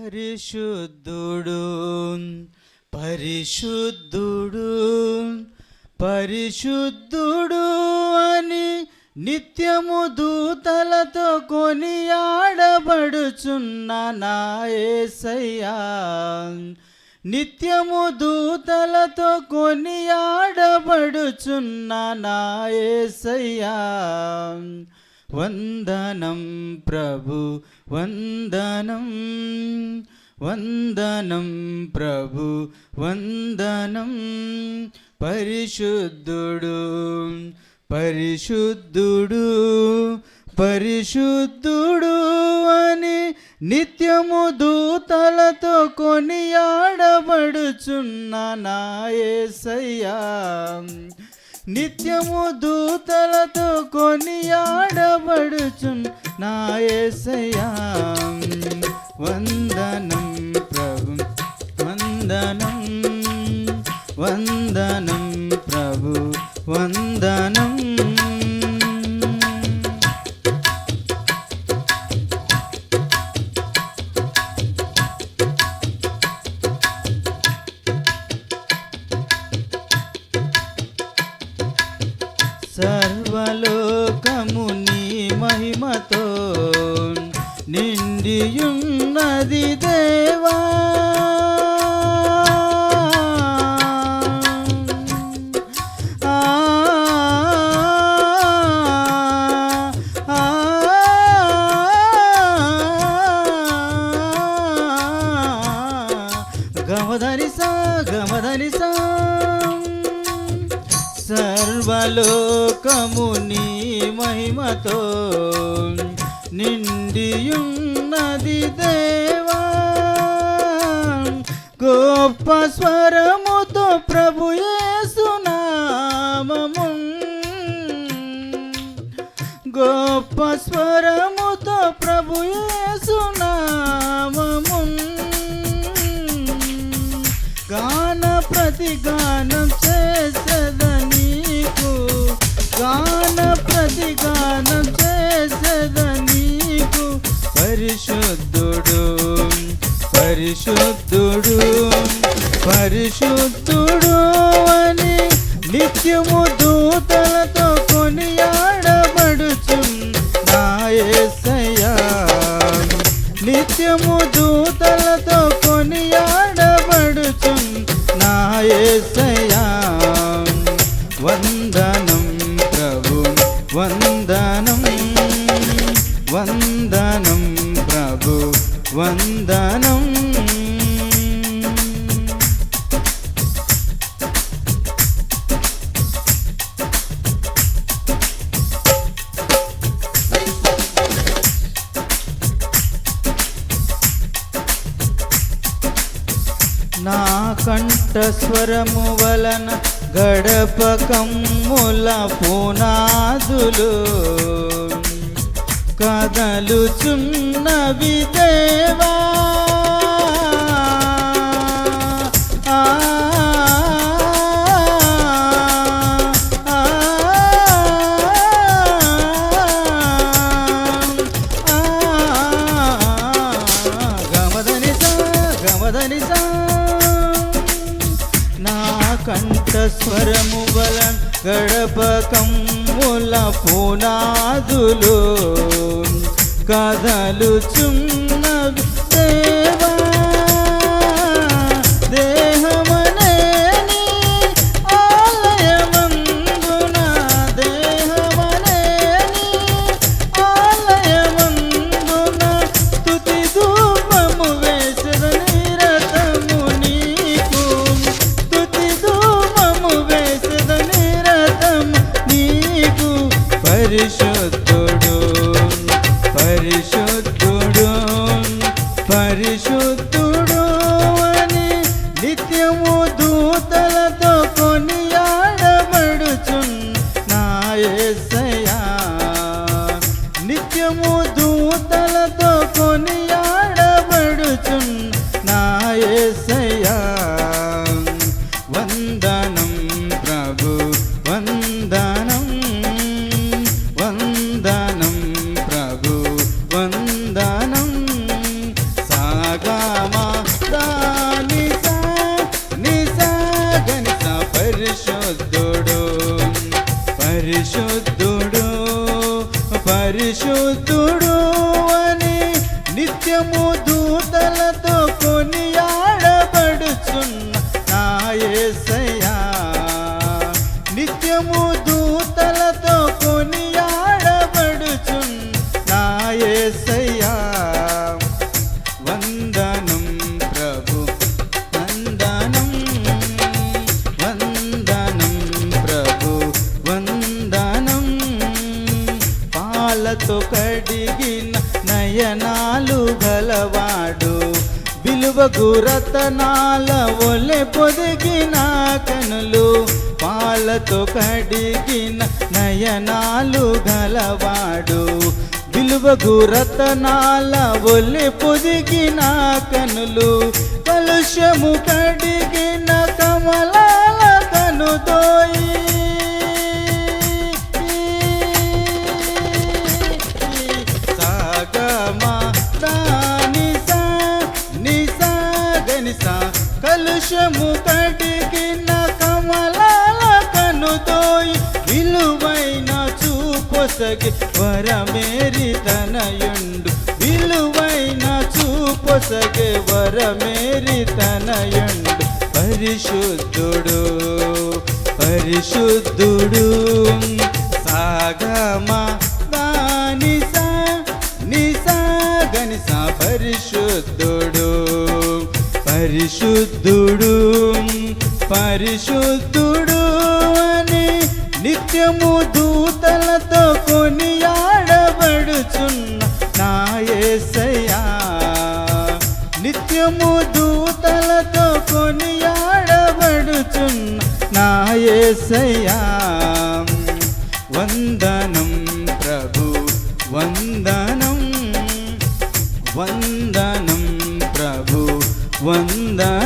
పరిశుద్ధుడు పరిశుద్ధుడు పరిశుద్ధుడు అని నిత్యము దూతలతో కొనియాడబడుచున్న నా యేసయ్యా, నిత్యము దూతలతో కొనియాడబడుచున్న నా యేసయ్యా. వందనం ప్రభు వందనం, వందనం ప్రభు వందనం. పరిశుద్ధుడు పరిశుద్ధుడు పరిశుద్ధుడు అని నిత్యము దూతలతో కొనియాడబడుచున్న నా యేసయ్యా, నిత్యము దూతలతో కొనియాడబడుచున్న నా యేసయ్యా. వందనం ప్రభు వందనం, వందనం ప్రభు వందనం. సర్వలోకము నీ మహిమతో నిండియున్నది దేవా, గమధనిసా గమధనిసా. సర్వలోకము నీ మహిమతో నిండియున్నది దేవా, గొప్ప స్వరముతో ప్రభు యేసు నామము, గొప్ప స్వరముతో ప్రభు యేసు నామము. గాన ప్రతిగానం చేసేదనీకు, గాన ప్రతిగానం చేసేదనీకు. పరిశుద్ధుడు పరిశుద్ధుడు పరిశుద్ధుడు అని నిత్యము దూతలతో కొనియాడబడుచున్న నా యేసయ్యా, నిత్యము దూతలతో కొనియాడబడుచున్న నా యేసయ్యా. వందనం ప్రభు వందనం, వందనం ప్రభు వందనం. నా కంఠస్వరము వలన గడప కమ్ముల పునాదులు కదలుచున్నవి దేవా, గమధనిసా గమధనిసా. నా కంఠస్వరము వలన గడప కమ్ముల పునాదులు కదలుచున్నవి దేవా, దేహమనేని ఆలయమందున, దేహమనేని ఆలయమందున స్తుతి ధూపము వేసెదను నిరతము నీకు, స్తుతి ధూపము వేసెదను నిరతము నీకు. పరిశుద్ధుడు పరిశుద్ధుడు పరిశుద్ధుడు అని నిత్యము దూతలతో కొనియాడబడుచున్న నా యేసయ్యా, నిత్యము దూతలతో కొనియాడబడుచున్న నా యేసయ్యా. వందనం ప్రభు వందనం, వందనం ప్రభు వందనం. సాగా మా దాని సా ని సా గని సా పరిశుద్ధుడు పరిశుద్ధుడు పరిశుద్ధుడు అని నిత్యము దూతలతో కొనియాడబడుచున్న నా యేసయ్యా నిత్యము దూతలతో కొనియాడబడుచున్న నా యేసయ్యా వందనం ప్రభు వందనం వందనం ప్రభు వందనం పాలతో కడిగిన నయనాలు గలవాడు విలువగు రతనాల ఒలె పొదిగిన కనులు పాలతో కడిగిన నయనాలు గలవాడు విలువగు రతనాల ఒలె పొదిగిన కనులు కలుషము కడిగిన కమలాల కనుదోయి కలుషము కడిగిన కమలాల కనుదోయి విలువైన చూపొసగి వరమేరి తనయుండు విలువైన చూపొసగి వరమేరి తనయుండు పరిశుద్ధుడు పరిశుద్ధుడు సాగమా దాని సా ని సా గని సా పరిశుద్ధుడు పరిశుద్ధుడు పరిశుద్ధుడు అని నిత్యము దూతలతో కొనియాడబడుచున్న నా యేసయ్యా నిత్యము దూతలతో కొనియాడబడుచున్న నా యేసయ్యా వందనం ప్రభు వందనం వందనం ప్రభు వందనం